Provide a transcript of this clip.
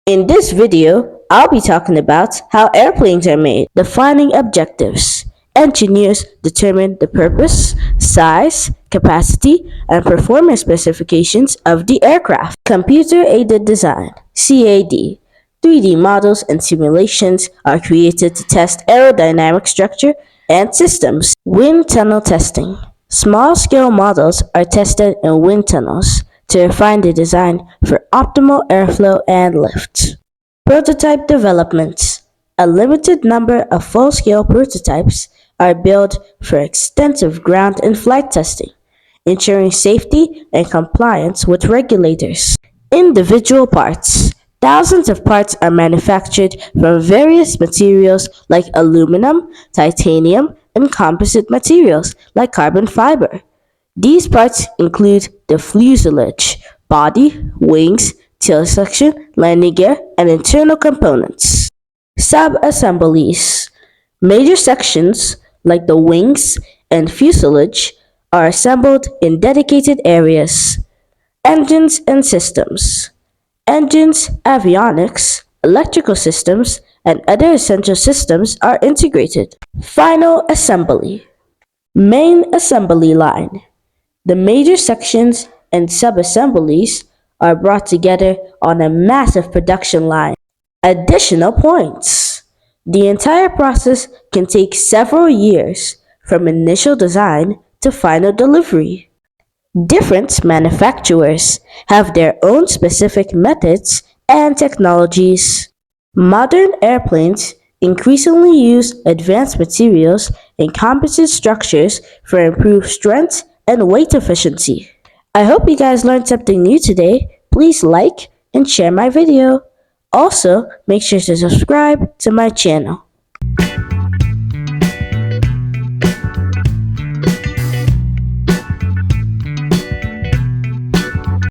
In this video, I'll be talking about how airplanes are made, defining objectives. Engineers determine the purpose, size, capacity, and performance specifications of the aircraft. Computer-aided design, CAD. 3D models and simulations are created to test aerodynamic structure and systems. Wind tunnel testing. Small-scale models are tested in wind tunnels to refine the design for optimal airflow and lift. Prototype development. A limited number of full-scale prototypes are built for extensive ground and flight testing, ensuring safety and compliance with regulators. Individual parts. Thousands of parts are manufactured from various materials like aluminum, titanium, and composite materials like carbon fiber. These parts include the fuselage, body, wings, tail section, landing gear, and internal components. Sub-assemblies. Major sections, like the wings and fuselage, are assembled in dedicated areas. Engines and systems. Engines, avionics, electrical systems, and other essential systems are integrated. Final assembly. Main assembly line. The major sections and sub-assemblies are brought together on a massive production line. Additional points. The entire process can take several years from initial design to final delivery. Different manufacturers have their own specific methods and technologies. Modern airplanes increasingly use advanced materials and composite structures for improved strength and weight efficiency. I hope you guys learned something new today. Please like and share my video. Also, make sure to subscribe to my channel.